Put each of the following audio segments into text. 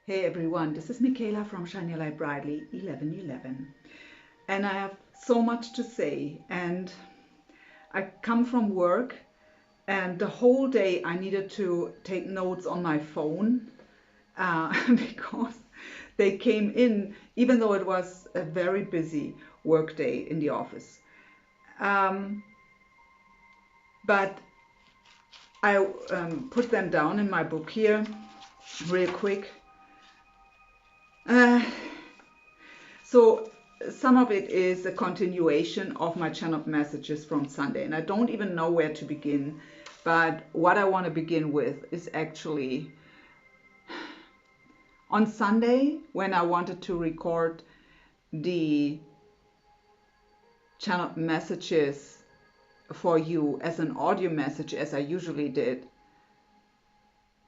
Hey everyone, this is Michaela from Shine Your Light Brightly 1111. And I have so much to say. And I come from work, and the whole day I needed to take notes on my phone because they came in, even though it was a very busy work day in the office. Um, but I put them down in my book here real quick. Uh, So some of it is a continuation of my channeled messages from Sunday, and I don't even know where to begin. But what I want to begin with is actually on Sunday, when I wanted to record the channeled messages for you as an audio message, as I usually did.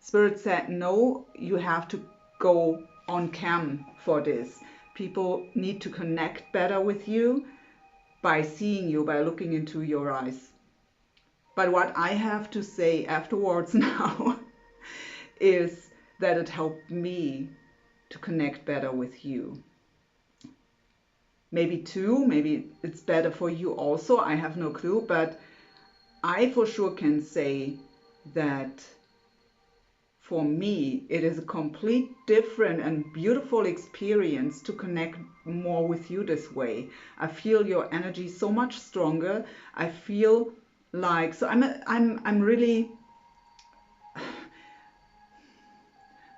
Spirit said, no, you have to go on cam for this. People need to connect better with you by seeing you, by looking into your eyes. But what I have to say afterwards now is that it helped me to connect better with you. Maybe too, maybe it's better for you also, I have no clue, but I for sure can say that for me, it is a complete different and beautiful experience to connect more with you this way. I feel your energy so much stronger. I feel like, so I'm really,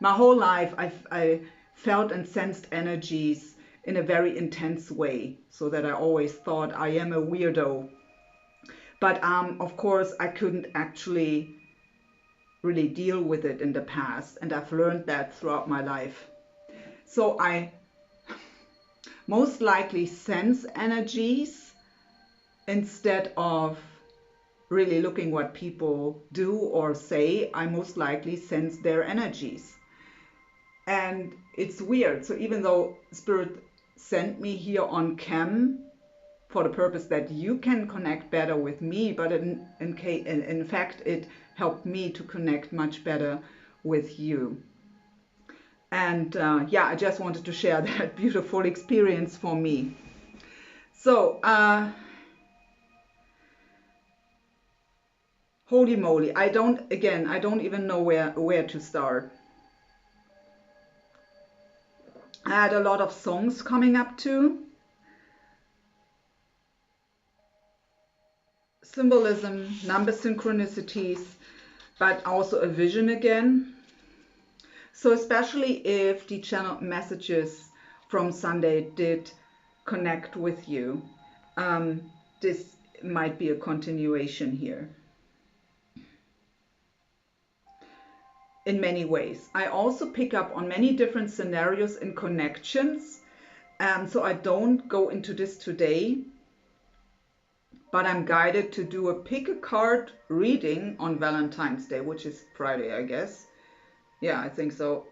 my whole life I felt and sensed energies in a very intense way, so that I always thought I am a weirdo. But of course I couldn't actually really deal with it in the past, and I've learned that throughout my life. So I most likely sense energies instead of really looking what people do or say. I most likely sense their energies. And it's weird. So even though Spirit sent me here on cam for the purpose that you can connect better with me, but in fact, it helped me to connect much better with you. And yeah, I just wanted to share that beautiful experience for me. So, holy moly, I don't even know where to start. I had a lot of songs coming up too. Symbolism, number synchronicities, but also a vision again. So especially if the channel messages from Sunday did connect with you, this might be a continuation here. In many ways. I also pick up on many different scenarios and connections. So I don't go into this today, but I'm guided to do a pick a card reading on Valentine's Day, which is Friday, I guess. Yeah, I think so.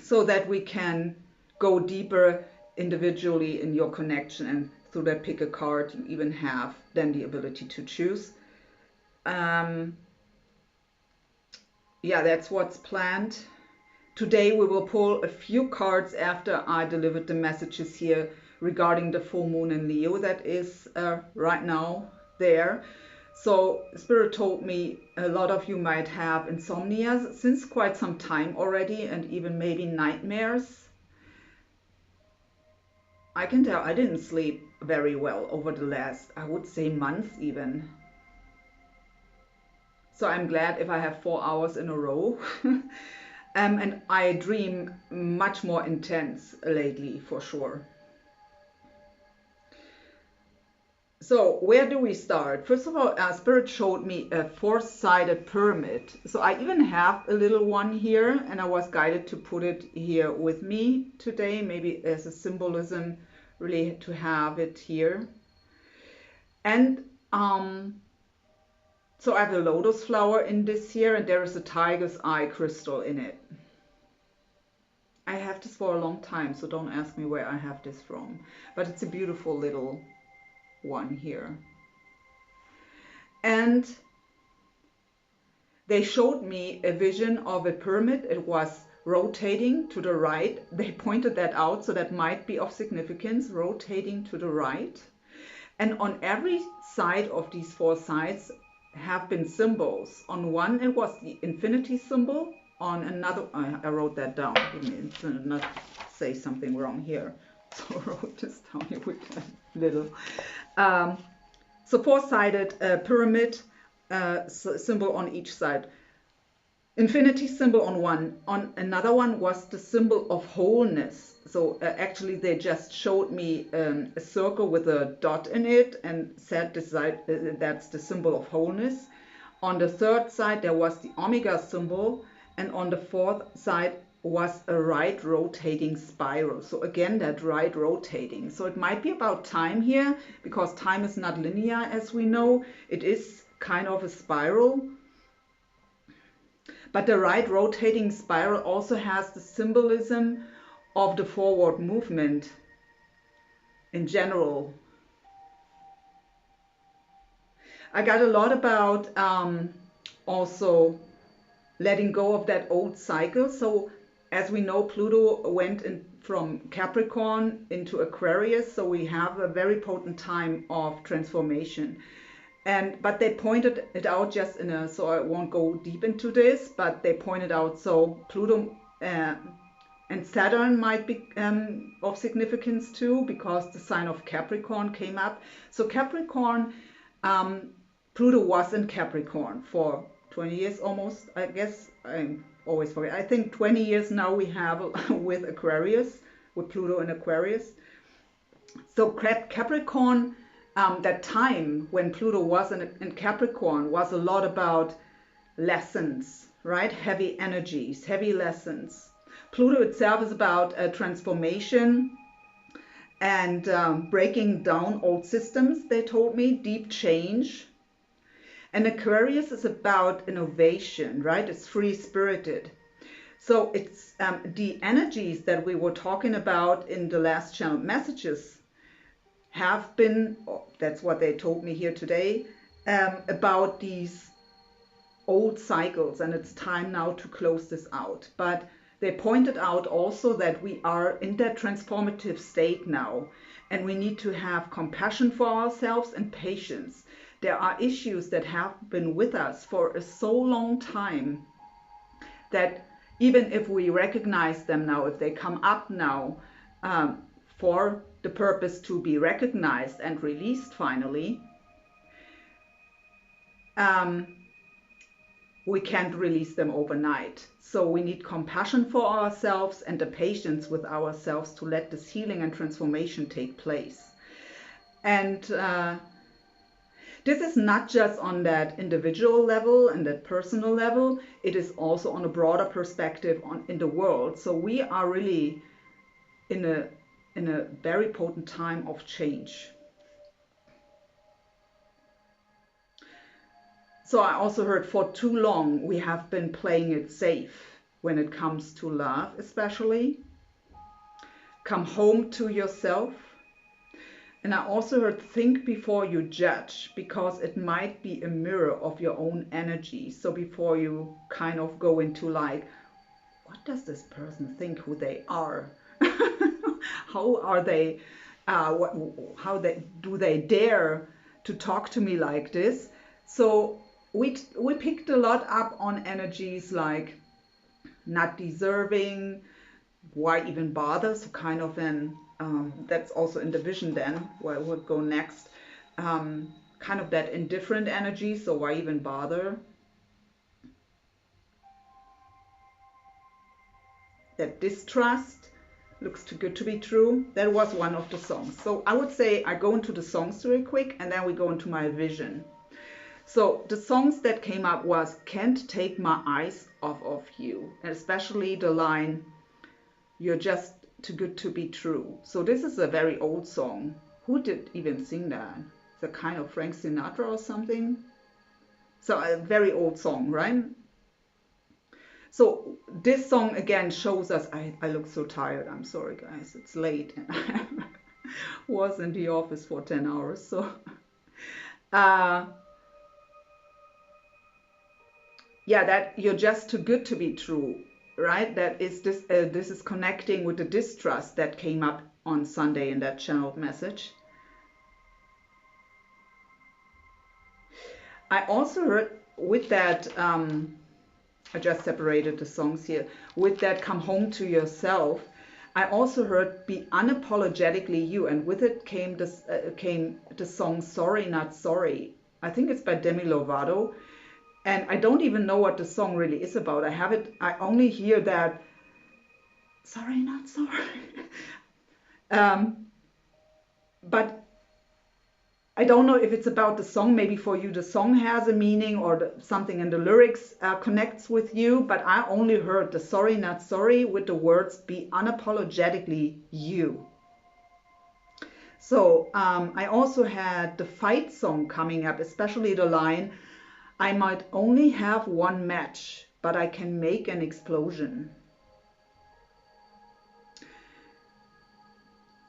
So that we can go deeper individually in your connection, and through that pick a card you even have then the ability to choose. Yeah, that's what's planned. Today we will pull a few cards after I delivered the messages here regarding the full moon in Leo that is right now there. So Spirit told me a lot of you might have insomnia since quite some time already, and even maybe nightmares. I can tell I didn't sleep very well over the last, I would say, months even. So I'm glad if I have 4 hours in a row. And I dream much more intense lately, for sure. So where do we start? First of all, Spirit showed me a four-sided pyramid. So I even have a little one here, and I was guided to put it here with me today, maybe as a symbolism, really to have it here. And so I have a lotus flower in this here, and there is a tiger's eye crystal in it. I have this for a long time, so don't ask me where I have this from. But it's a beautiful little one here. And they showed me a vision of a pyramid. It was rotating to the right. They pointed that out, so that might be of significance, rotating to the right. And on every side of these four sides have been symbols. On one, it was the infinity symbol. On another, I wrote that down. Give me to not say something wrong here. So I wrote this down here with a little. So four-sided pyramid symbol on each side. Infinity symbol on one. On another one was the symbol of wholeness. So actually they just showed me a circle with a dot in it and said this side, that's the symbol of wholeness. On the third side there was the omega symbol, and on the fourth side was a right rotating spiral. So again, that right rotating. So it might be about time here, because time is not linear as we know. It is kind of a spiral. But the right rotating spiral also has the symbolism of the forward movement in general. I got a lot about also letting go of that old cycle. So as we know, Pluto went in from Capricorn into Aquarius, so we have a very potent time of transformation. But they pointed it out just in a, so I won't go deep into this, but they pointed out, so Pluto and Saturn might be of significance too, because the sign of Capricorn came up. So Capricorn, Pluto was in Capricorn for 20 years almost, I guess. I always forget. I think 20 years now we have with Aquarius, with Pluto in Aquarius. So Capricorn, that time when Pluto was in Capricorn was a lot about lessons, right? Heavy energies, heavy lessons. Pluto itself is about a transformation and breaking down old systems, they told me, deep change. And Aquarius is about innovation, right? It's free-spirited. So it's the energies that we were talking about in the last channel messages have been, that's what they told me here today, about these old cycles, and it's time now to close this out. But they pointed out also that we are in that transformative state now, and we need to have compassion for ourselves and patience. There are issues that have been with us for a so long time that even if we recognize them now, if they come up now for the purpose to be recognized and released finally, we can't release them overnight. So we need compassion for ourselves and the patience with ourselves to let this healing and transformation take place. And this is not just on that individual level and that personal level, it is also on a broader perspective in the world. So we are really in a very potent time of change. So I also heard for too long we have been playing it safe when it comes to love, especially. Come home to yourself. And I also heard think before you judge, because it might be a mirror of your own energy. So before you kind of go into like, what does this person think who they are? How are they, do they dare to talk to me like this? So we picked a lot up on energies like not deserving, why even bother? So kind of an, that's also in the vision then, where I would go next. Kind of that indifferent energy, so why even bother? That distrust, looks too good to be true. That was one of the songs. So I would say I go into the songs really quick and then we go into my vision. So the songs that came up was Can't Take My Eyes Off of You, and especially the line, You're Just Too Good to Be True. So this is a very old song. Who did even sing that? It's a kind of Frank Sinatra or something. So a very old song, right? So this song again shows us, I look so tired, I'm sorry guys, it's late and I was in the office for 10 hours. So yeah, that you're just too good to be true. right? That is this. This is connecting with the distrust that came up on Sunday in that channeled message. I also heard with that. I just separated the songs here. With that, come home to yourself. I also heard "Be unapologetically you," and with it came this came the song "Sorry Not Sorry." I think it's by Demi Lovato, and I don't even know what the song really is about. I only hear that "Sorry Not Sorry," but I don't know if it's about the song. Maybe for you the song has a meaning, or something in the lyrics connects with you, but I only heard the "Sorry Not Sorry" with the words "Be unapologetically you." So I also had the fight song coming up, especially the line, "I might only have one match, but I can make an explosion."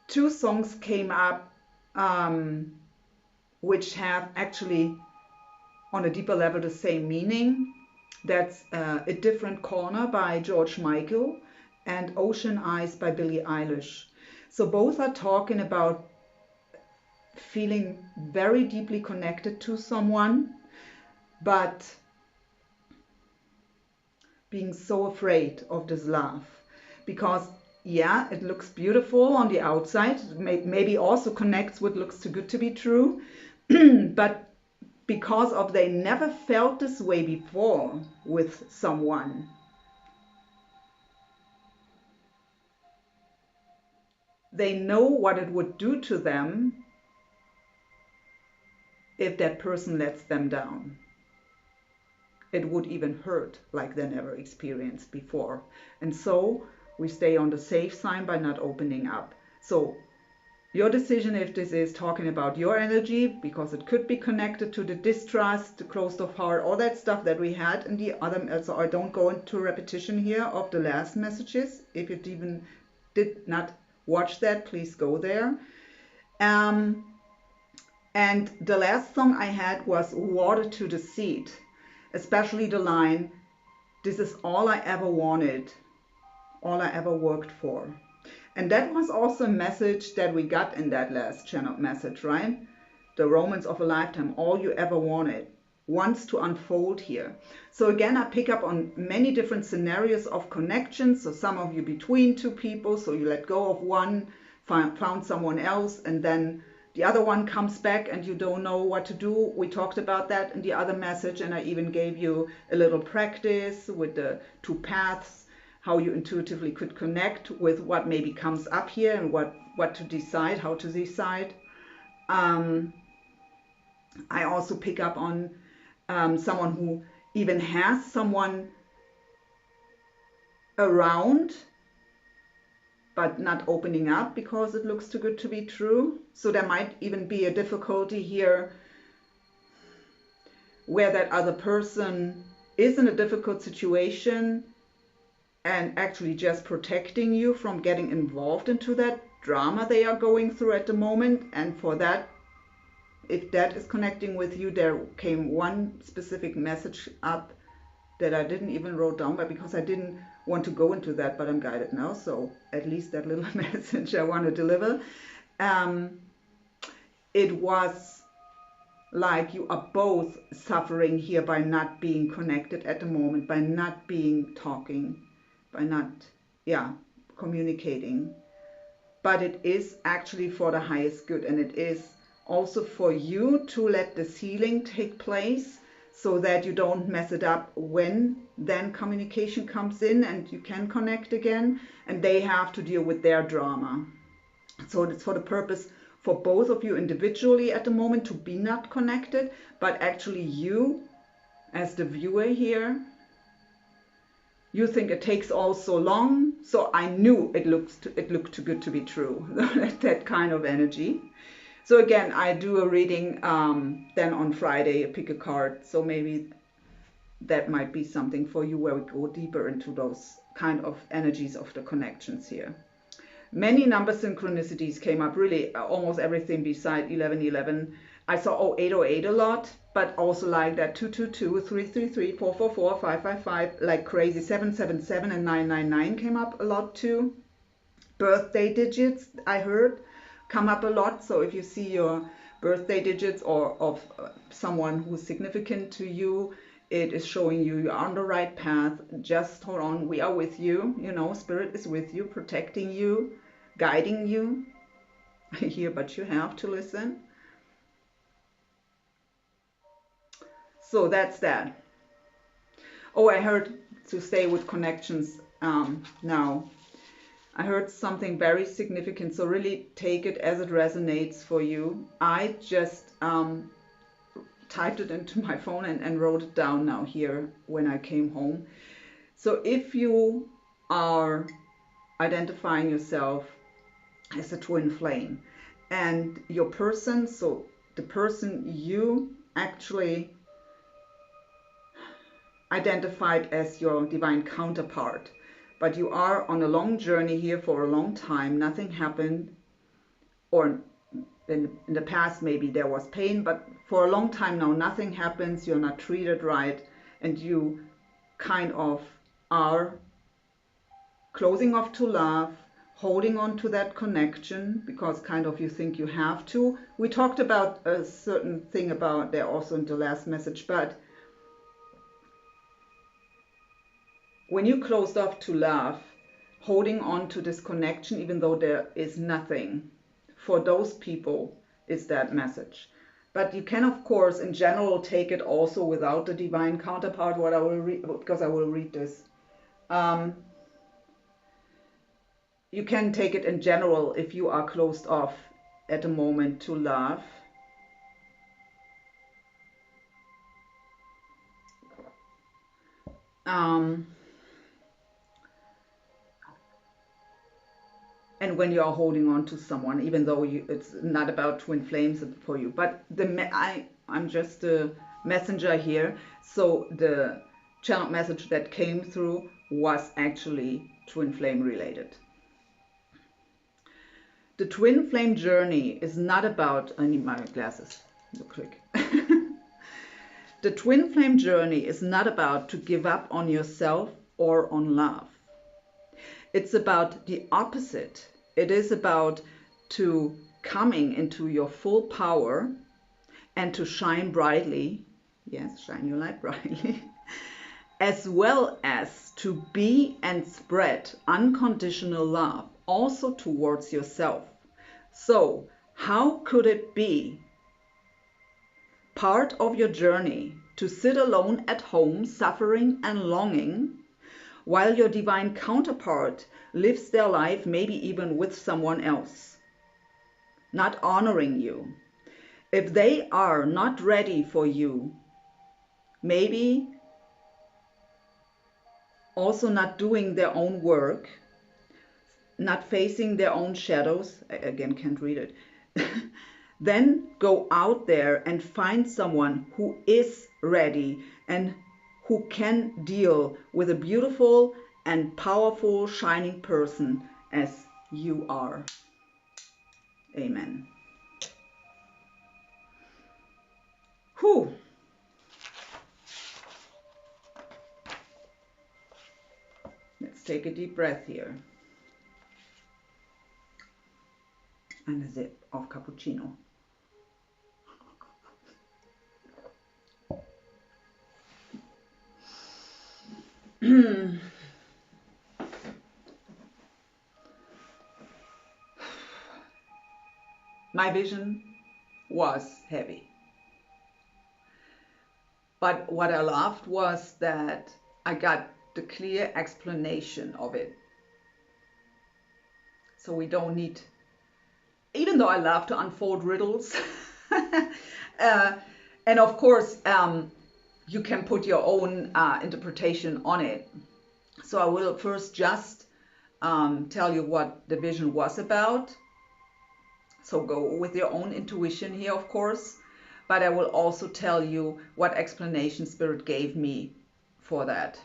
Two songs came up which have actually on a deeper level the same meaning. That's "A Different Corner" by George Michael and "Ocean Eyes" by Billie Eilish. So both are talking about feeling very deeply connected to someone, but being so afraid of this love. Because yeah, it looks beautiful on the outside, maybe also connects with looks too good to be true, but because of they never felt this way before with someone, they know what it would do to them if that person lets them down. It would even hurt like they never experienced before. And so we stay on the safe side by not opening up. So your decision if this is talking about your energy, because it could be connected to the distrust, the closed off heart, all that stuff that we had in the other. So I don't go into repetition here of the last messages. If you even did not watch that, please go there. And the last song I had was "Water to the Seed," especially the line, "This is all I ever wanted, all I ever worked for." And that was also a message that we got in that last channel message, right? The romance of a lifetime, all you ever wanted, wants to unfold here. So again, I pick up on many different scenarios of connections. So some of you between two people, so you let go of one, found someone else, and then the other one comes back and you don't know what to do. We talked about that in the other message, and I even gave you a little practice with the two paths, how you intuitively could connect with what maybe comes up here and what to decide, how to decide. I also pick up on someone who even has someone around but not opening up because it looks too good to be true. So there might even be a difficulty here where that other person is in a difficult situation and actually just protecting you from getting involved into that drama they are going through at the moment. And for that, if that is connecting with you, there came one specific message up that I didn't even wrote down, but because I didn't want to go into that, but I'm guided now, so at least that little message I want to deliver. It was like you are both suffering here by not being connected at the moment, by not being talking, by not communicating. But it is actually for the highest good, and it is also for you to let this healing take place, so that you don't mess it up when then communication comes in and you can connect again, and they have to deal with their drama. So it's for the purpose for both of you individually at the moment to be not connected, but actually you as the viewer here, you think it takes all so long, so I knew it looked too good to be true. That kind of energy. So again, I do a reading then on Friday, pick a card. So maybe that might be something for you where we go deeper into those kind of energies of the connections here. Many number synchronicities came up, really almost everything beside 1111. I saw 0808 a lot, but also like that 222, 333, 444, 555, like crazy. 777 and 999 came up a lot too. Birthday digits, I heard, come up a lot. So if you see your birthday digits or of someone who's significant to you, it is showing you you're on the right path. Just hold on, we are with you. You know, Spirit is with you, protecting you, guiding you. Here, but you have to listen. So that's that. Oh, I heard to stay with connections now. I heard something very significant, so really take it as it resonates for you. I just typed it into my phone and wrote it down now here when I came home. So if you are identifying yourself as a twin flame and your person, so the person you actually identified as your divine counterpart, but you are on a long journey here for a long time, nothing happened, or in the past maybe there was pain, but for a long time now nothing happens, you're not treated right, and you kind of are closing off to love, holding on to that connection because kind of you think you have to. We talked about a certain thing about there also in the last message, but when you closed off to love, holding on to this connection, even though there is nothing, for those people is that message. But you can, of course, in general, take it also without the divine counterpart, what I will read, because I will read this. You can take it in general if you are closed off at the moment to love. And when you are holding on to someone, even though it's not about twin flames for you, but I'm just a messenger here, so the channel message that came through was actually twin flame related. The twin flame journey is not about, I need my glasses real quick. The twin flame journey is not about to give up on yourself or on love. It's about the opposite. It is about to coming into your full power and to shine brightly. Yes, shine your light brightly. As well as to be and spread unconditional love also towards yourself. So, how could it be part of your journey to sit alone at home, suffering and longing, while your divine counterpart lives their life, maybe even with someone else, not honoring you? If they are not ready for you, maybe also not doing their own work, not facing their own shadows, I again can't read it, then go out there and find someone who is ready and who can deal with a beautiful and powerful, shining person as you are. Amen. Whew. Let's take a deep breath here. And a sip of cappuccino. My vision was heavy. But what I loved was that I got the clear explanation of it. So we don't need, even though I love to unfold riddles, and of course you can put your own interpretation on it. So I will first just tell you what the vision was about. So go with your own intuition here, of course. But I will also tell you what explanation Spirit gave me for that.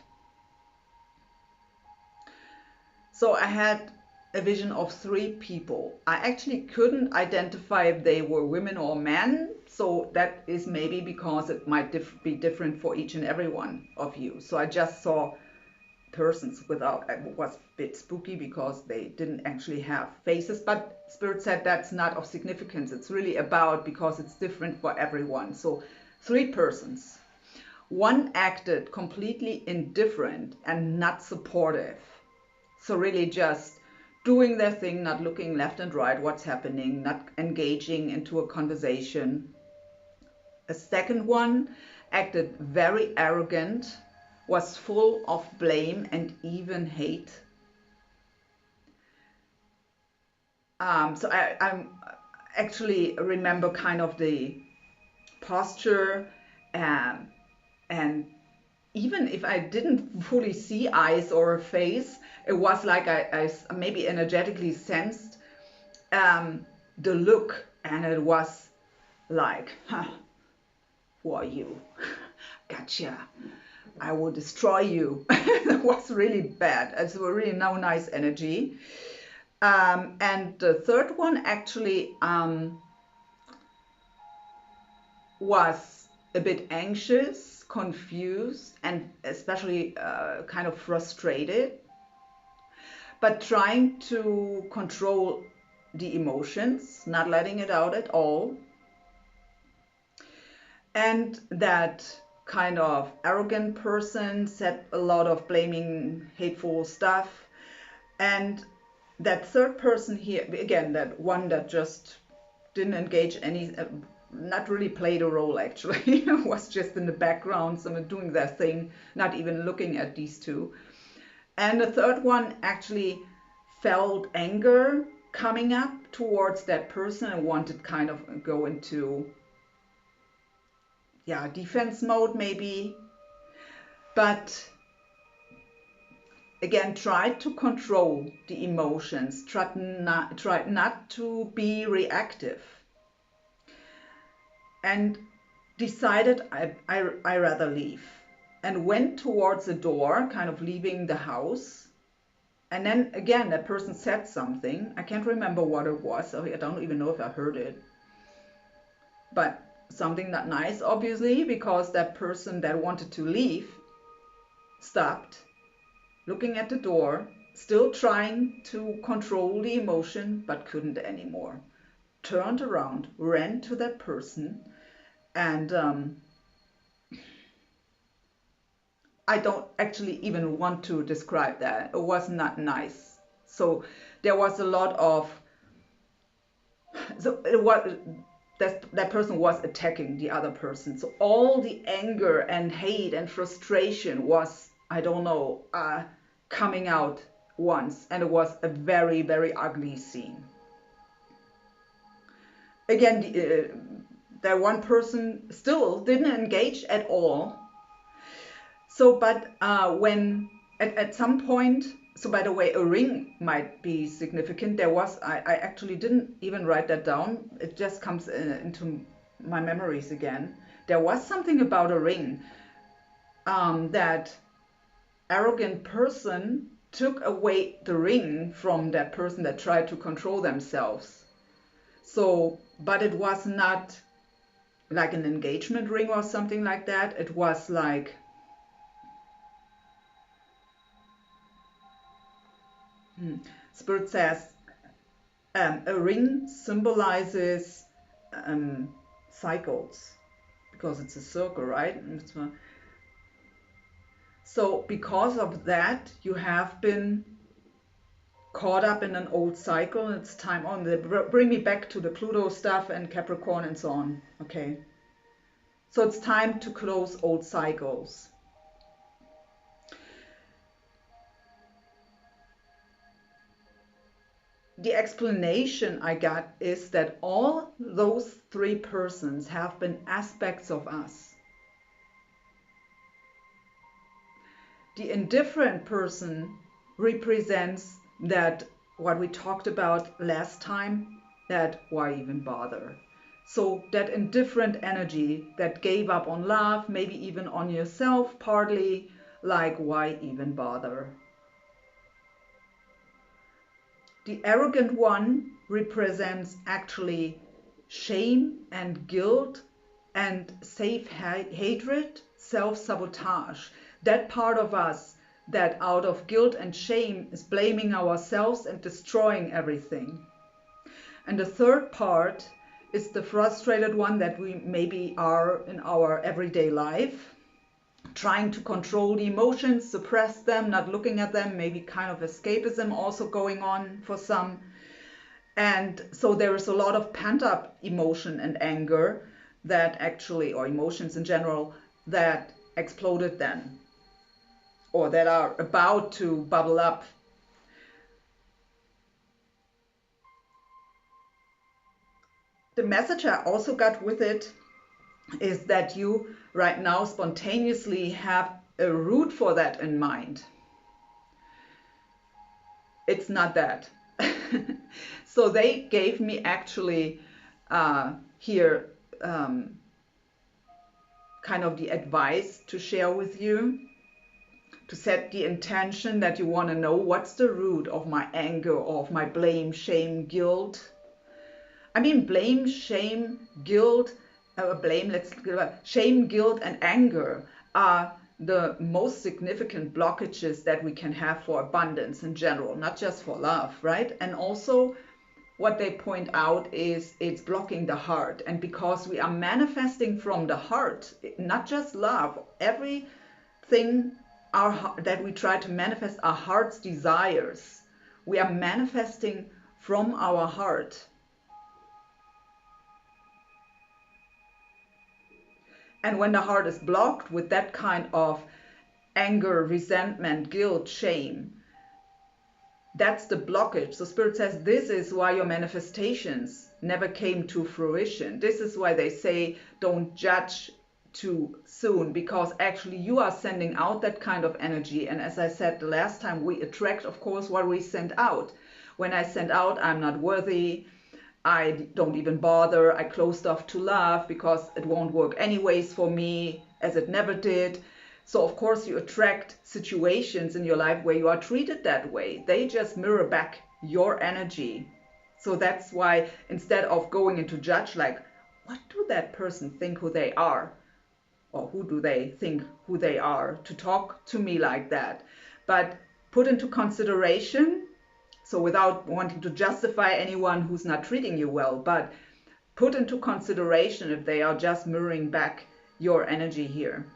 So I had a vision of 3 people. I actually couldn't identify if they were women or men, So that is maybe because it might be different for each and every one of you. So I just saw persons without, it was a bit spooky because they didn't actually have faces, but Spirit said that's not of significance. It's really about because it's different for everyone. So 3 persons. One acted completely indifferent and not supportive. So really just doing their thing, not looking left and right, what's happening, not engaging into a conversation. A second one acted very arrogant, was full of blame and even hate. So I actually remember kind of the posture, and even if I didn't fully see eyes or a face, it was like I maybe energetically sensed the look, and it was like, huh, who are you? Gotcha. I will destroy you. It was really bad. It's really no nice energy. And the third one actually was a bit anxious, confused, and especially kind of frustrated, but trying to control the emotions, not letting it out at all. And that kind of arrogant person said a lot of blaming, hateful stuff. And that third person here, again, that one that just didn't engage any, not really played a role actually, was just in the background, someone doing their thing, not even looking at these two. And the third one actually felt anger coming up towards that person and wanted kind of go into, yeah, defense mode maybe. But again, try to control the emotions, try not to be reactive, and decided I rather leave, and went towards the door, kind of leaving the house. And then again, that person said something. I can't remember what it was, so I don't even know if I heard it. But something not nice, obviously, because that person that wanted to leave stopped, looking at the door, still trying to control the emotion, but couldn't anymore. Turned around, ran to that person, and I don't actually even want to describe that. It was not nice. So there was a lot of, so it was, that person was attacking the other person. So all the anger and hate and frustration was, I don't know, coming out once, and it was a very, very ugly scene. Again, that one person still didn't engage at all. So, but when at some point, so by the way, a ring might be significant. There was, I actually didn't even write that down. It just comes into my memories again. There was something about a ring, that arrogant person took away the ring from that person that tried to control themselves. So, but it was not like an engagement ring or something like that. It was like, Spirit says, a ring symbolizes cycles, because it's a circle, right? So because of that, you have been caught up in an old cycle. It's time on the bring me back to the Pluto stuff and Capricorn and so on. Okay, so it's time to close old cycles. The explanation I got is that all those 3 persons have been aspects of us. The indifferent person represents that, what we talked about last time, that why even bother? So that indifferent energy that gave up on love, maybe even on yourself partly, like why even bother? The arrogant one represents actually shame and guilt and hatred, self-sabotage. That part of us that out of guilt and shame is blaming ourselves and destroying everything. And the third part is the frustrated one that we maybe are in our everyday life, trying to control the emotions, suppress them, not looking at them, maybe kind of escapism also going on for some. And so there is a lot of pent-up emotion and anger that actually, or emotions in general, that exploded then, or that are about to bubble up. The message I also got with it is that you right now spontaneously have a root for that in mind. It's not that. So they gave me actually here kind of the advice to share with you, to set the intention that you want to know what's the root of my anger, of my blame, shame, guilt. I mean, blame, shame, guilt, shame, guilt, and anger are the most significant blockages that we can have for abundance in general, not just for love, right? And also, what they point out is it's blocking the heart. And because we are manifesting from the heart, not just love, everything that we try to manifest, our heart's desires, we are manifesting from our heart. And when the heart is blocked with that kind of anger, resentment, guilt, shame, that's the blockage. So Spirit says this is why your manifestations never came to fruition. This is why they say don't judge too soon, because actually you are sending out that kind of energy. And as I said the last time, we attract, of course, what we send out. When I send out, I'm not worthy, I don't even bother, I closed off to love because it won't work anyways for me, as it never did. So of course you attract situations in your life where you are treated that way. They just mirror back your energy. So that's why instead of going into judge, like, what do that person think who they are? Or who do they think who they are to talk to me like that? But put into consideration, so without wanting to justify anyone who's not treating you well, but put into consideration if they are just mirroring back your energy here.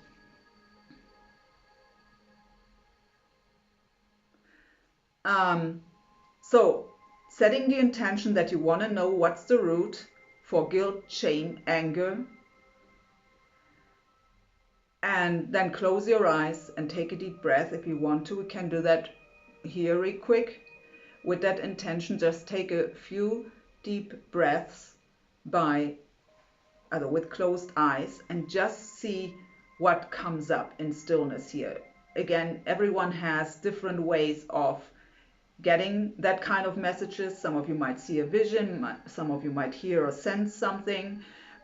So setting the intention that you want to know what's the root for guilt, shame, anger, and then close your eyes and take a deep breath if you want to. We can do that here real quick. With that intention, just take a few deep breaths with closed eyes and just see what comes up in stillness here. Again, everyone has different ways of getting that kind of messages. Some of you might see a vision, some of you might hear or sense something,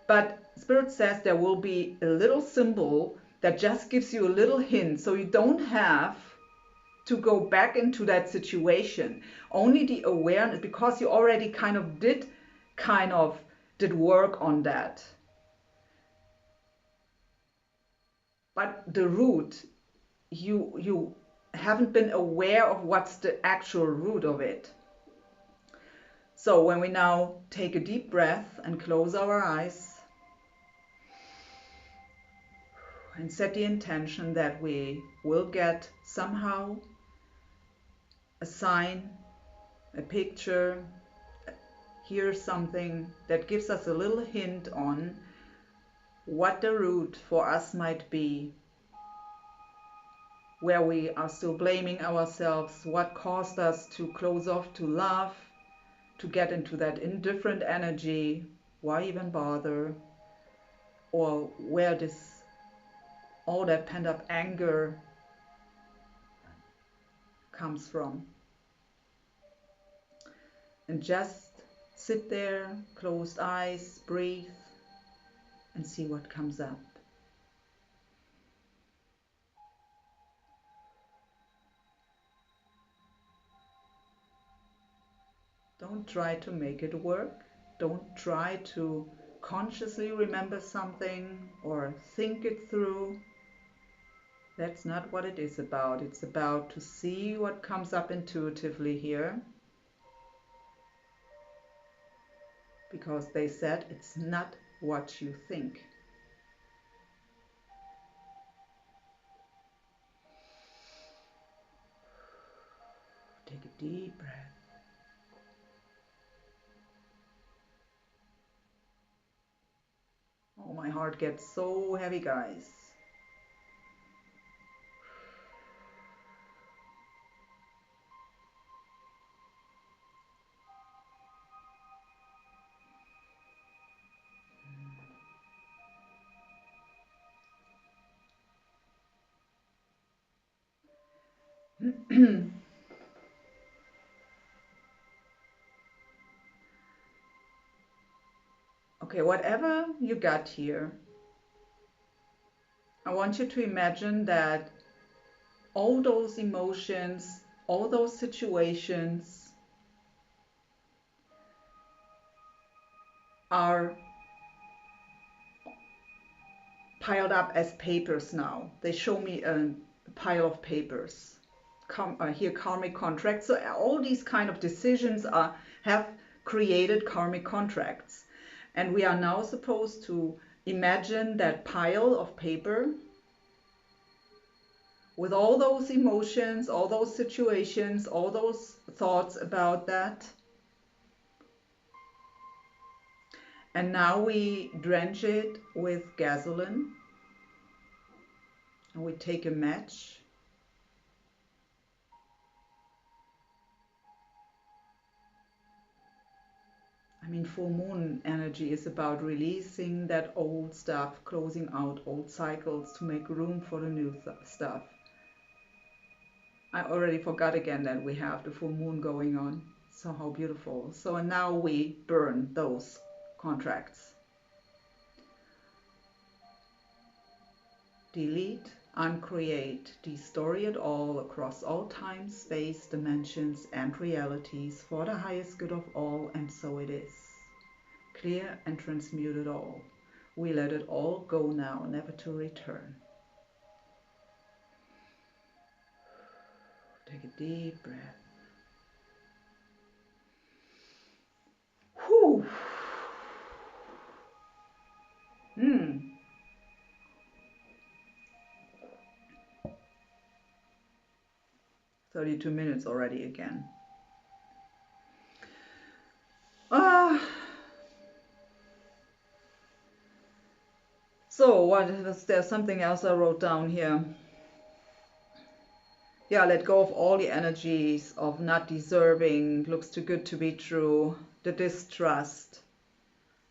but Spirit says there will be a little symbol that just gives you a little hint, so you don't have to go back into that situation. Only the awareness, because you already did work on that. But the root, you haven't been aware of what's the actual root of it. So when we now take a deep breath and close our eyes and set the intention that we will get somehow a sign, a picture, hear something that gives us a little hint on what the root for us might be, where we are still blaming ourselves, what caused us to close off to love, to get into that indifferent energy, why even bother, or where all that pent-up anger comes from. And just sit there, closed eyes, breathe, and see what comes up. Don't try to make it work. Don't try to consciously remember something or think it through. That's not what it is about. It's about to see what comes up intuitively here. Because they said it's not what you think. Take a deep breath. Oh, my heart gets so heavy, guys. Okay, whatever you got here, I want you to imagine that all those emotions, all those situations are piled up as papers now. They show me a pile of papers. Here, karmic contracts. So all these kind of decisions have created karmic contracts. And we are now supposed to imagine that pile of paper with all those emotions, all those situations, all those thoughts about that. And now we drench it with gasoline. And we take a match. I mean, full moon energy is about releasing that old stuff, closing out old cycles to make room for the new stuff. I already forgot again that we have the full moon going on. So how beautiful. So now we burn those contracts. Delete, uncreate, destory it all across all time, space, dimensions, and realities for the highest good of all, and so it is. Clear and transmute it all. We let it all go now, never to return. Take a deep breath. Whew. 32 minutes already again. So what was there? Something else I wrote down here. Yeah, let go of all the energies of not deserving, looks too good to be true, the distrust.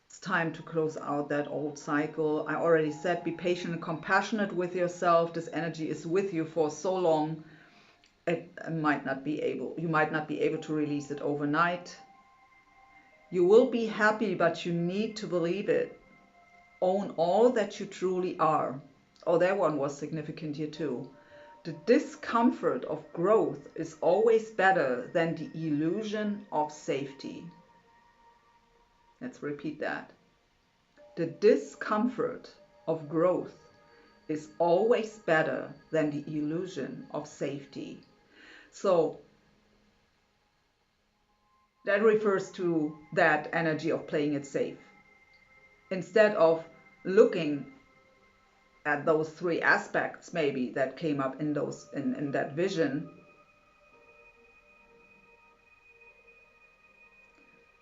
It's time to close out that old cycle. I already said, be patient and compassionate with yourself. This energy is with you for so long. You might not be able to release it overnight. You will be happy, but you need to believe it. Own all that you truly are. Oh, that one was significant here too. The discomfort of growth is always better than the illusion of safety. Let's repeat that. The discomfort of growth is always better than the illusion of safety. So that refers to that energy of playing it safe. Instead of looking at those three aspects maybe that came up in that vision,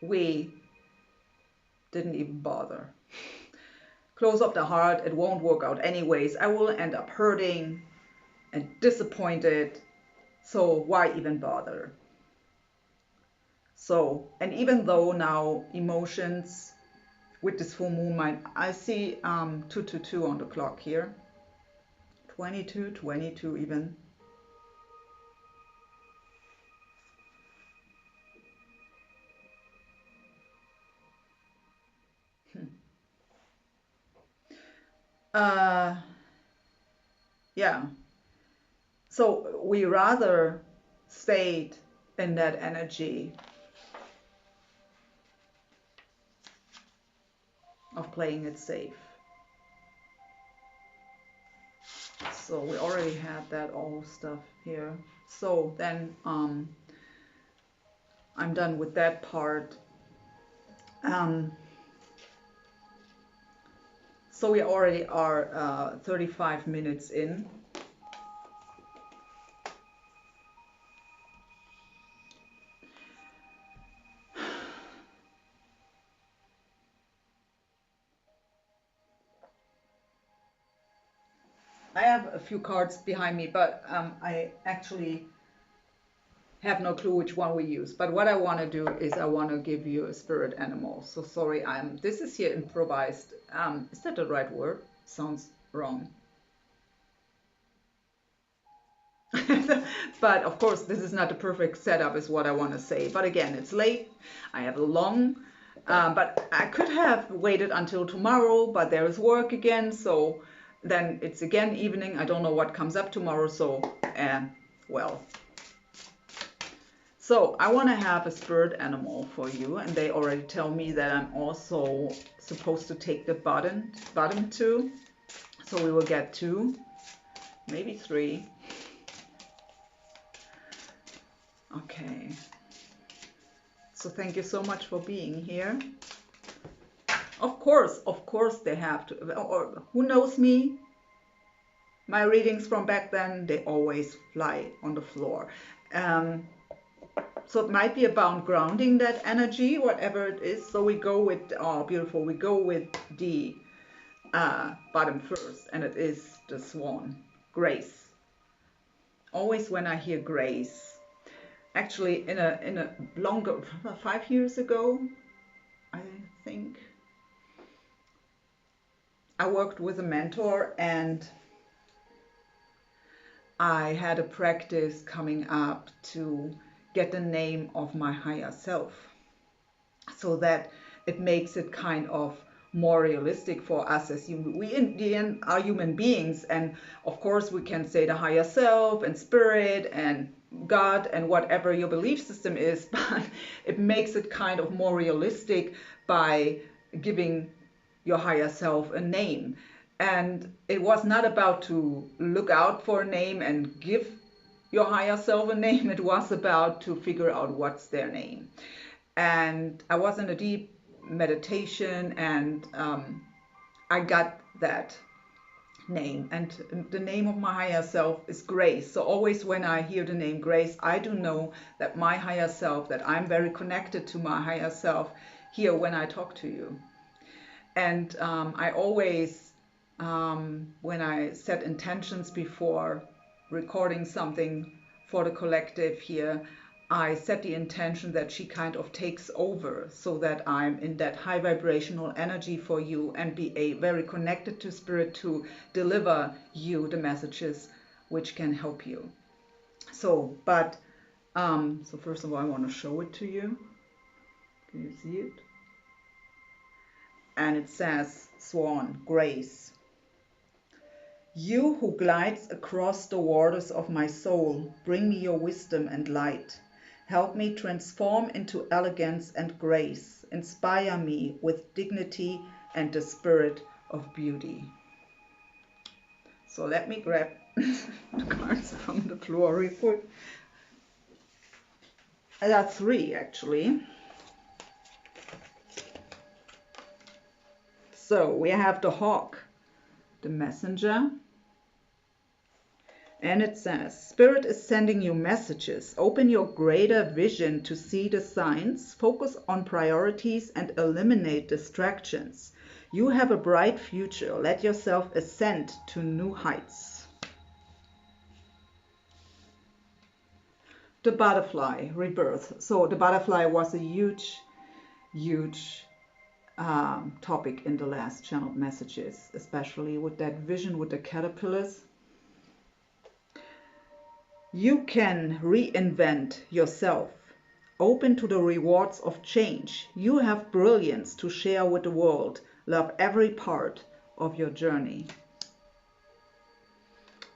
we didn't even bother. Close up the heart, it won't work out anyways. I will end up hurting and disappointed. So why even bother? So, and even though now emotions with this full moon, I see 222 on the clock here. 22 even. Yeah. So we rather stayed in that energy of playing it safe. So we already had that all stuff here. So then I'm done with that part. So we already are 35 minutes in. I have a few cards behind me, but I actually have no clue which one we use. But what I want to do is I want to give you a spirit animal. So sorry, this is here improvised. Is that the right word? Sounds wrong. But of course, this is not the perfect setup, is what I want to say. But again, it's late. I have a long, but I could have waited until tomorrow, but there is work again. So then it's again evening. I don't know what comes up tomorrow. So, well. So I want to have a spirit animal for you. And they already tell me that I'm also supposed to take the bottom two. So we will get 2, maybe 3. Okay, so thank you so much for being here. Of course they have to, or who knows me? My readings from back then, they always fly on the floor. So it might be about grounding that energy, whatever it is. So we go with, oh beautiful, we go with the bottom first, and it is the swan, grace. Always when I hear grace, actually in a longer 5 years ago, I think, I worked with a mentor, and I had a practice coming up to get the name of my higher self, so that it makes it kind of more realistic for us as human. We in the end are human beings, and of course we can say the higher self and spirit and God and whatever your belief system is, but it makes it kind of more realistic by giving your higher self a name. And it was not about to look out for a name and give your higher self a name. It was about to figure out what's their name. And I was in a deep meditation, and I got that name, and the name of my higher self is Grace. So always when I hear the name Grace, I do know that my higher self, that I'm very connected to my higher self here when I talk to you. And I always, when I set intentions before recording something for the collective here, I set the intention that she kind of takes over, so that I'm in that high vibrational energy for you and be very connected to spirit to deliver you the messages which can help you. So, but, so first of all, I want to show it to you. Can you see it? And it says, Swan, Grace. You who glides across the waters of my soul, bring me your wisdom and light. Help me transform into elegance and grace. Inspire me with dignity and the spirit of beauty. So let me grab the cards from the floor real quick. That's 3 actually. So we have the hawk, the messenger. And it says, Spirit is sending you messages. Open your greater vision to see the signs. Focus on priorities and eliminate distractions. You have a bright future. Let yourself ascend to new heights. The butterfly, rebirth. So the butterfly was a huge topic in the last channeled messages, especially with that vision with the caterpillars. You can reinvent yourself, open to the rewards of change. You have brilliance to share with the world. Love every part of your journey.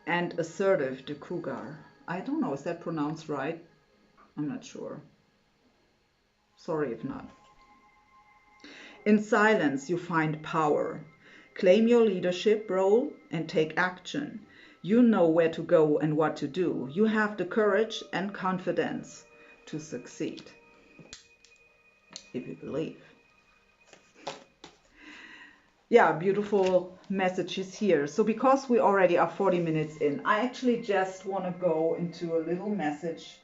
And assertive, the cougar. I don't know, is that pronounced right? I'm not sure. Sorry if not. In silence, you find power. Claim your leadership role and take action. You know where to go and what to do. You have the courage and confidence to succeed, if you believe. Yeah, beautiful messages here. So because we already are 40 minutes in, I actually just want to go into a little message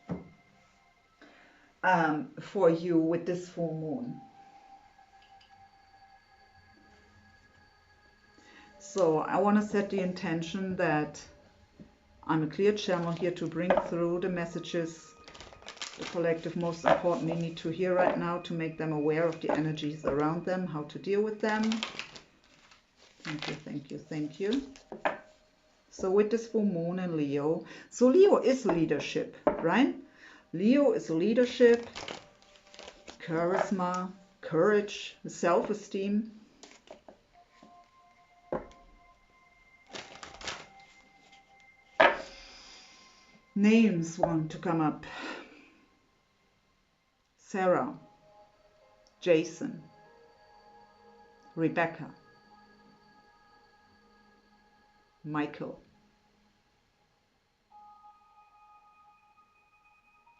for you with this full moon. So I want to set the intention that I'm a clear channel here to bring through the messages the collective most importantly need to hear right now, to make them aware of the energies around them, how to deal with them. Thank you, thank you, thank you. So with this full moon in Leo, so Leo is leadership, right? Leo is leadership, charisma, courage, self-esteem. Names want to come up. Sarah, Jason, Rebecca, Michael.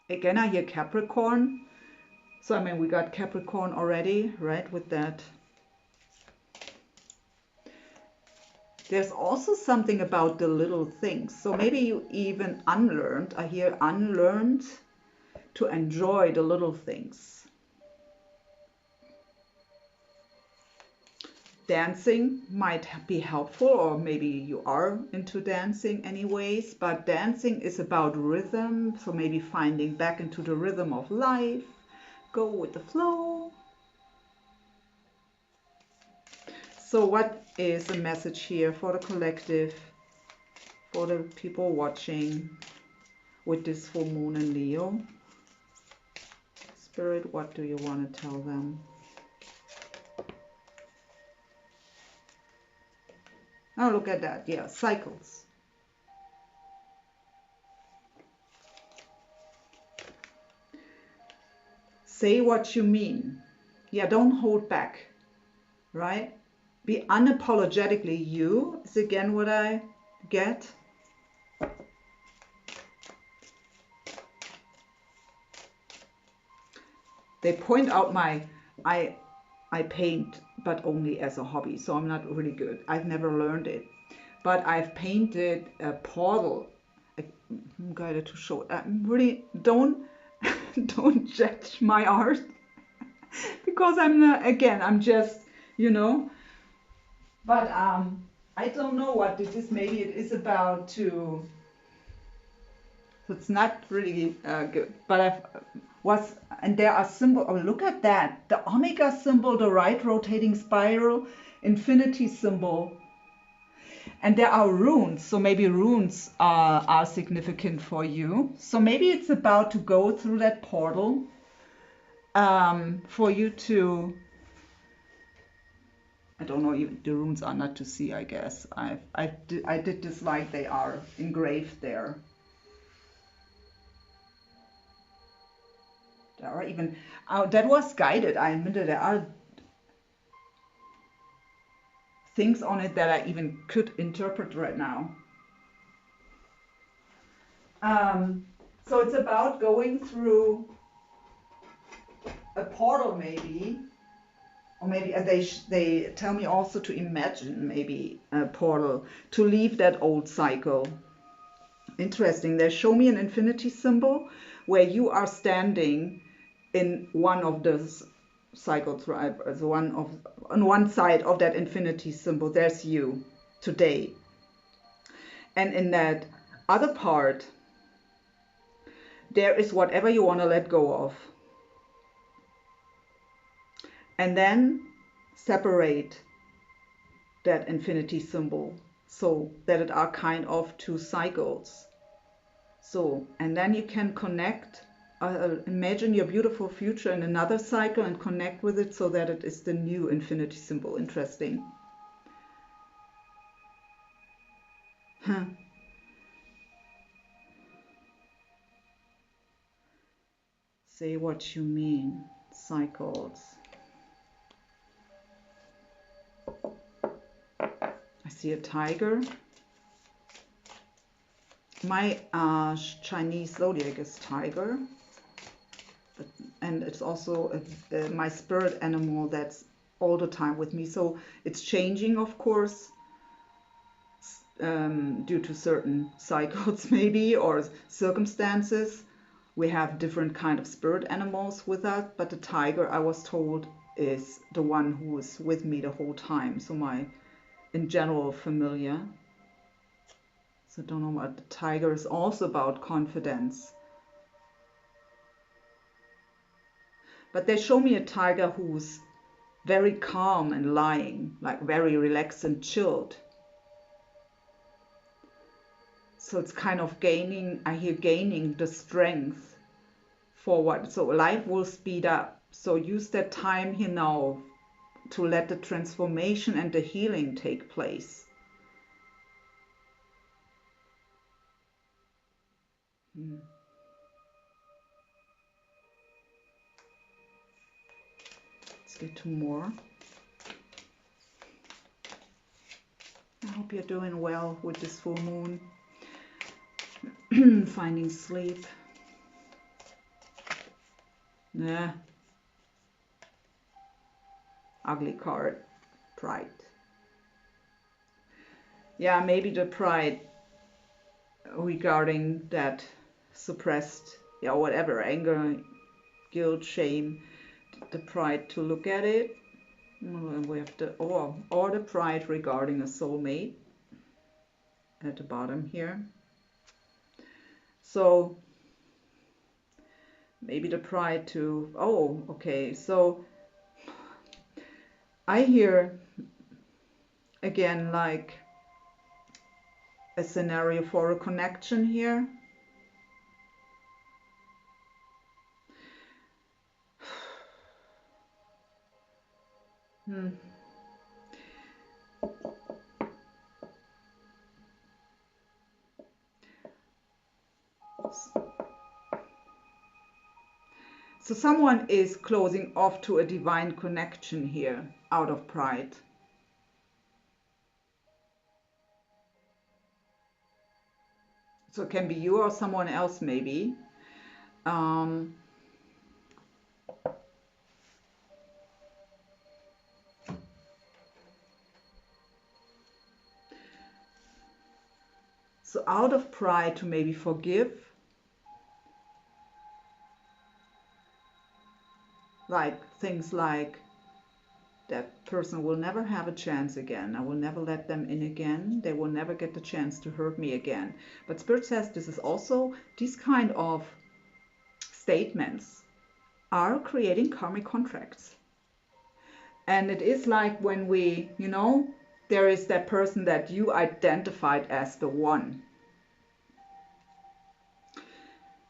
Again, I hear Capricorn. So, I mean, we got Capricorn already, right, with that. There's also something about the little things. So maybe you even unlearned, I hear unlearned, to enjoy the little things. Dancing might be helpful, or maybe you are into dancing anyways, but dancing is about rhythm, so maybe finding back into the rhythm of life, go with the flow. So what is the message here for the collective, for the people watching with this full moon in Leo? Spirit, what do you want to tell them? Oh, look at that. Yeah, cycles. Say what you mean. Yeah, don't hold back, right? Be unapologetically you is again what I get. They point out I paint, but only as a hobby, so I'm not really good. I've never learned it, but I've painted a portal. I'm guided to show. Really don't don't judge my art because I'm not, again, I'm just, you know. But I don't know what this is. Maybe it is about to. So it's not really good. But and there are symbols. Oh, look at that. The Omega symbol, the right rotating spiral, infinity symbol. And there are runes. So maybe runes are significant for you. So maybe it's about to go through that portal for you to. I don't know, the runes are not to see, I guess. I did this like they are engraved there. There are even, that was guided. I admitted there are things on it that I even could interpret right now. So it's about going through a portal maybe, or maybe they tell me also to imagine maybe a portal, to leave that old cycle. Interesting. They show me an infinity symbol where you are standing in one of the cycles, right? As on one side of that infinity symbol, there's you today. And in that other part, there is whatever you want to let go of. And then separate that infinity symbol so that it are kind of two cycles. So, and then you can connect, imagine your beautiful future in another cycle and connect with it so that it is the new infinity symbol. Interesting. Huh. Say what you mean. Cycles. see a tiger. My Chinese zodiac is tiger, and it's also my spirit animal that's all the time with me. So it's changing, of course, due to certain cycles maybe, or circumstances. We have different kind of spirit animals with us, but the tiger, I was told, is the one who is with me the whole time. So my, in general, familiar. So I don't know what the tiger is also about confidence. But they show me a tiger who's very calm and lying, like very relaxed and chilled. So it's kind of gaining, I hear gaining the strength for what, so life will speed up. So use that time here now to let the transformation and the healing take place. Let's get two more. I hope you're doing well with this full moon. Finding sleep. Yeah. Ugly card. Pride. Yeah, maybe the pride regarding that suppressed, yeah, whatever, anger, guilt, shame, the pride to look at it. We have the, or the pride regarding a soulmate at the bottom here. So maybe the pride to, oh, okay, so I hear again like a scenario for a connection here. So someone is closing off to a divine connection here out of pride. So it can be you or someone else maybe. So out of pride to maybe forgive, like things like that person will never have a chance again. I will never let them in again. They will never get the chance to hurt me again. But Spirit says this is also, these kind of statements are creating karmic contracts. And it is like when we, you know, there is that person that you identified as the one.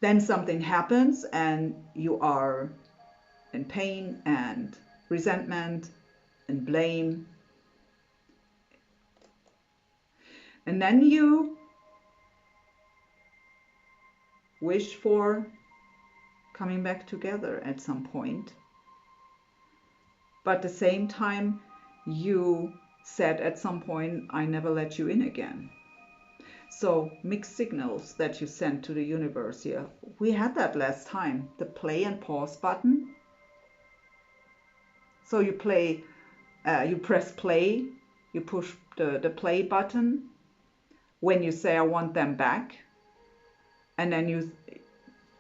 Then something happens and you are in pain and resentment and blame. And then you wish for coming back together at some point. But at the same time, you said at some point, I never let you in again. So mixed signals that you send to the universe here. We had that last time, the play and pause button. So you play, you press play, you push the play button when you say I want them back. And then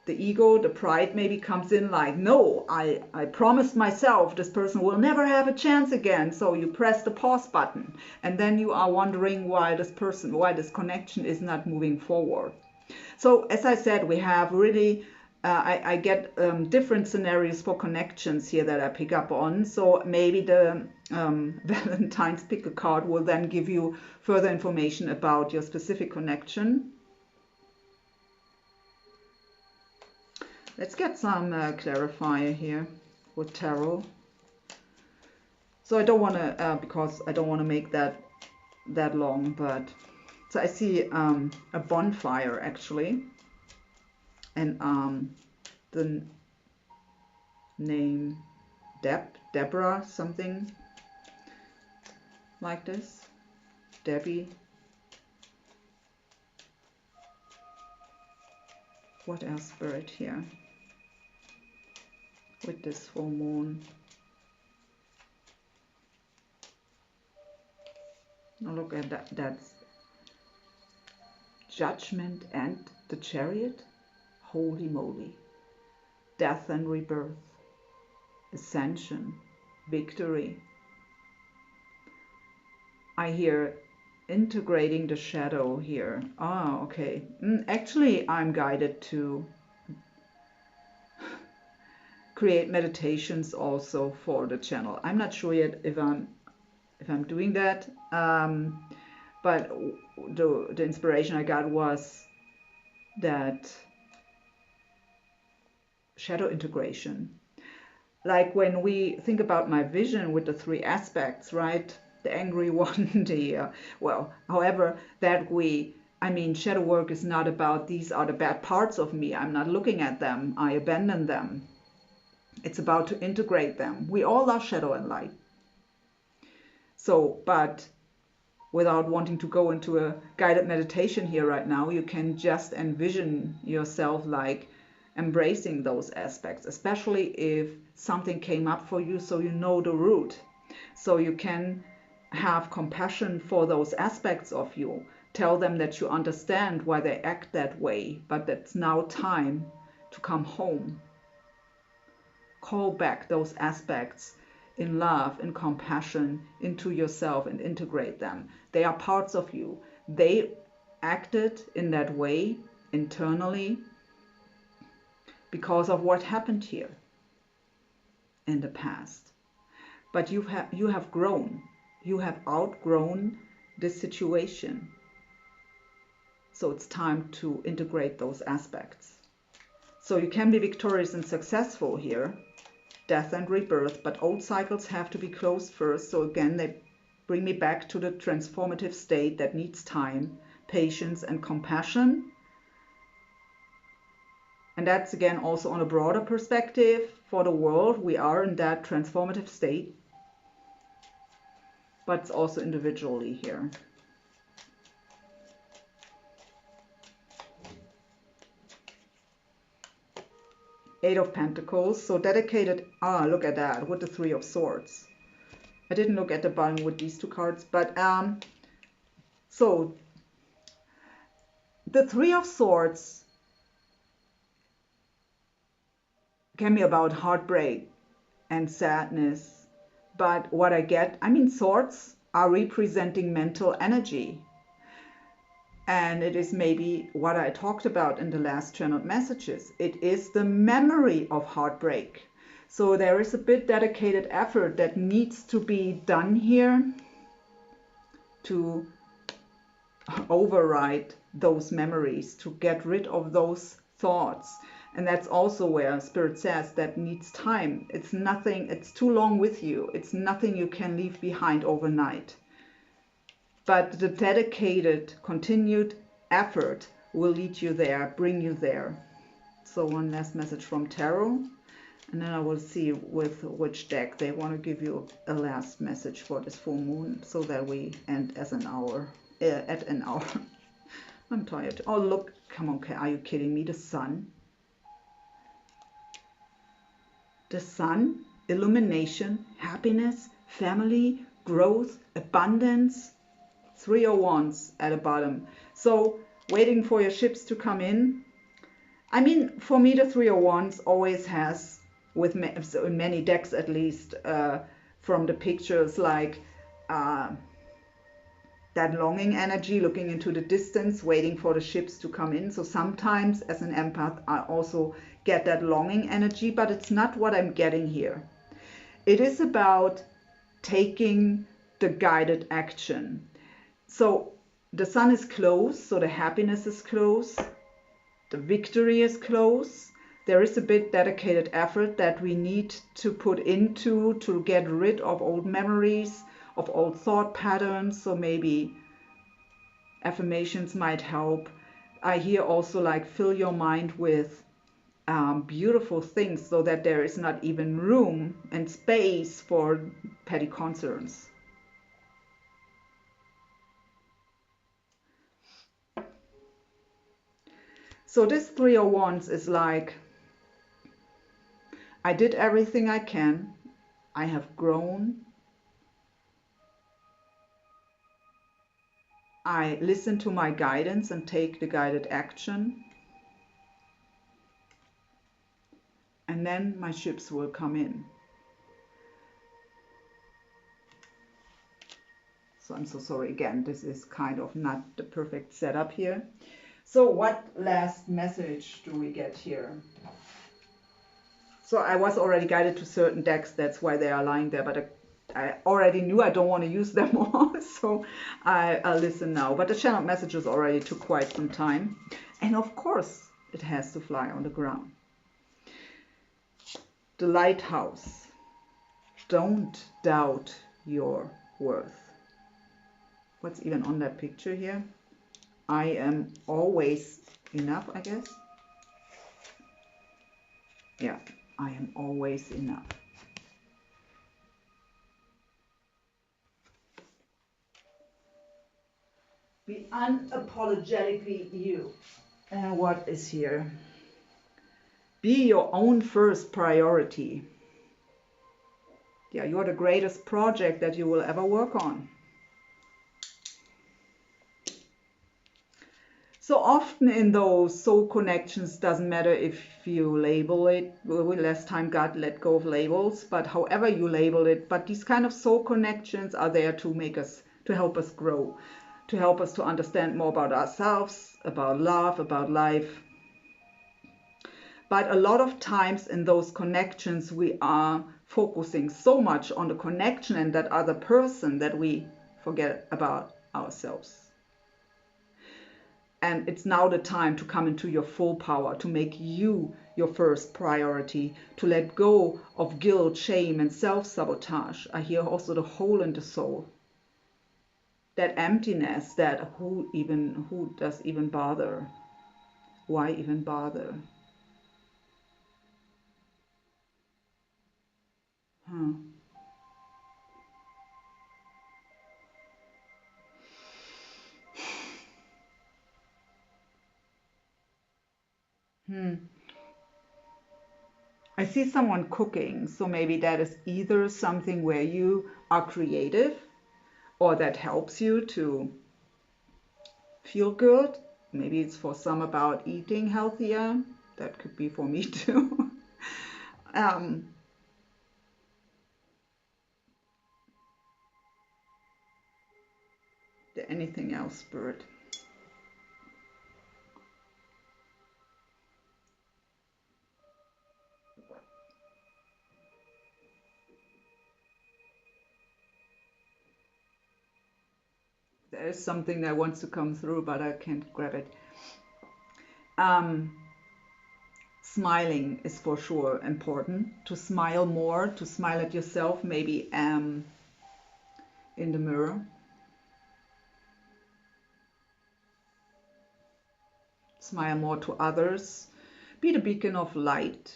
the ego, the pride maybe comes in like, no, I promised myself this person will never have a chance again. So you press the pause button and then you are wondering why this connection is not moving forward. So as I said, we have really, I get different scenarios for connections here that I pick up on. So maybe the Valentine's pick a card will then give you further information about your specific connection. Let's get some clarifier here with tarot. So I don't want to, because I don't want to make that long, but so I see a bonfire actually, and the name Deborah, something like this. Debbie. What else, Spirit, here with this full moon? Now look at that. That's Judgment and the Chariot. Holy moly. Death and rebirth. Ascension. Victory. I hear integrating the shadow here. Ah, okay. Actually, I'm guided to create meditations also for the channel. I'm not sure yet if I'm doing that, but the inspiration I got was that shadow integration. Like when we think about my vision with the 3 aspects, right? The angry one, however that shadow work is not about these are the bad parts of me. I'm not looking at them. I abandon them. It's about to integrate them. We all are shadow and light. So, but without wanting to go into a guided meditation here right now, you can just envision yourself like embracing those aspects, especially if something came up for you, so you know the root. So you can have compassion for those aspects of you. Tell them that you understand why they act that way, but it's now time to come home. Call back those aspects in love and compassion into yourself and integrate them. They are parts of you. They acted in that way internally because of what happened here in the past. But you have grown. You have outgrown this situation. So it's time to integrate those aspects. So you can be victorious and successful here. Death and rebirth, but old cycles have to be closed first. So again, they bring me back to the transformative state that needs time, patience, and compassion. And that's again also on a broader perspective for the world. We are in that transformative state, but it's also individually here. Eight of Pentacles, so dedicated, look at that, with the 3 of Swords. I didn't look at the bottom with these 2 cards, but so the 3 of Swords can be about heartbreak and sadness, but what I get, swords are representing mental energy. And it is maybe what I talked about in the last channeled messages. It is the memory of heartbreak. So there is a bit dedicated effort that needs to be done here to override those memories, to get rid of those thoughts. And that's also where Spirit says that needs time. It's nothing, it's too long with you. It's nothing you can leave behind overnight. But the dedicated, continued effort will lead you there, bring you there. So one last message from Tarot. And then I will see with which deck they want to give you a last message for this full moon, so that we end as an hour, at an hour. I'm tired. Oh, look, come on, are you kidding me? The sun. The sun, illumination, happiness, family, growth, abundance. 3 of Wands at the bottom. So waiting for your ships to come in. For me, the 3 of Wands always has, with in many decks at least, from the pictures, like that longing energy, looking into the distance, waiting for the ships to come in. So sometimes as an empath, I also get that longing energy, but it's not what I'm getting here. It is about taking the guided action. So the sun is close, so the happiness is close, the victory is close. There is a bit dedicated effort that we need to put into to get rid of old memories, of old thought patterns. So maybe affirmations might help. I hear also like fill your mind with beautiful things, so that there is not even room and space for petty concerns. So this Three of Wands is like, I did everything I can. I have grown. I listen to my guidance and take the guided action. And then my ships will come in. So I'm so sorry again, this is kind of not the perfect setup here. So what last message do we get here? So I was already guided to certain decks, that's why they are lying there, but I already knew I don't want to use them all, so I'll listen now. But the channel messages already took quite some time. And of course, it has to fly on the ground. The lighthouse. Don't doubt your worth. What's even on that picture here? I am always enough, I guess. Yeah, I am always enough. Be unapologetically you. And what is here? Be your own first priority. Yeah, you're the greatest project that you will ever work on. So often in those soul connections, doesn't matter if you label it, last time God let go of labels, but however you label it, but these kind of soul connections are there to make us, to help us grow, to help us to understand more about ourselves, about love, about life. But a lot of times in those connections, we are focusing so much on the connection and that other person that we forget about ourselves. And it's now the time to come into your full power, to make you your first priority, to let go of guilt, shame, and self-sabotage. I hear also the hole in the soul. That emptiness, that who does even bother? Why even bother? Huh. I see someone cooking, so maybe that is either something where you are creative or that helps you to feel good. Maybe it's for some about eating healthier. That could be for me too. Anything else, Spirit? There is something that wants to come through, but I can't grab it. Smiling is for sure important. To smile more, to smile at yourself, maybe in the mirror. Smile more to others. Be the beacon of light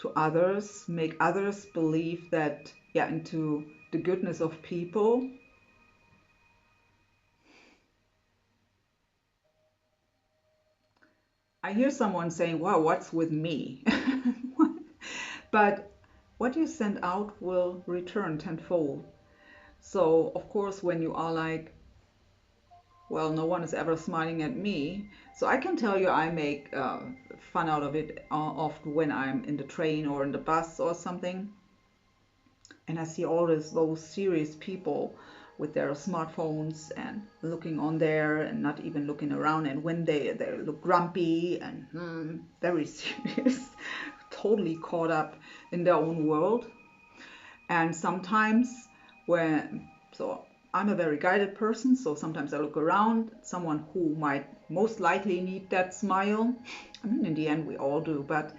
to others. Make others believe that, yeah, into the goodness of people. I hear someone saying, wow, what's with me? But what you send out will return tenfold. So, of course, when you are like, well, no one is ever smiling at me. So I can tell you I make fun out of it often when I'm in the train or in the bus or something. And I see all those serious people with their smartphones and looking on there and not even looking around. And when they look grumpy and very serious, totally caught up in their own world. And sometimes so I'm a very guided person, so sometimes I look around, someone who might most likely need that smile. I mean, in the end, we all do, but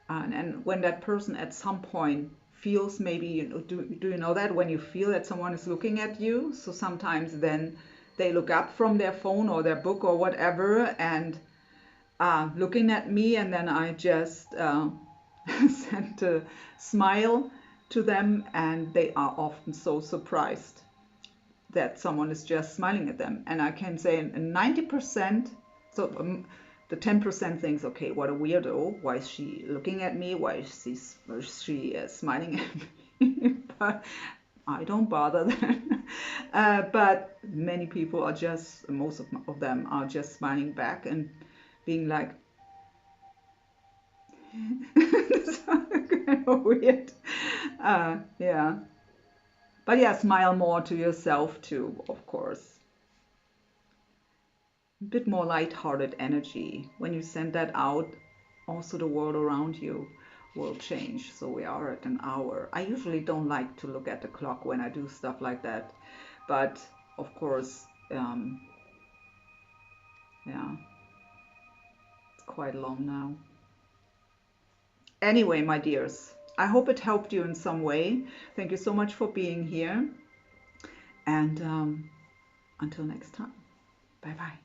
and when that person at some point feels, maybe, you know, do you know that when you feel that someone is looking at you? So sometimes then they look up from their phone or their book or whatever and looking at me, and then I just send a smile to them, and they are often so surprised that someone is just smiling at them. And I can say in 90%, so The 10% thinks, okay, what a weirdo. Why is she looking at me? Why is she smiling at me? But I don't bother them. But many people are just, most of them are just smiling back and being like, this is kind of weird. Yeah. But yeah, smile more to yourself too, of course. A bit more light-hearted energy. When you send that out, also the world around you will change. So we are at an hour. I usually don't like to look at the clock when I do stuff like that. But of course, yeah, it's quite long now. Anyway, my dears, I hope it helped you in some way. Thank you so much for being here. And until next time, bye bye.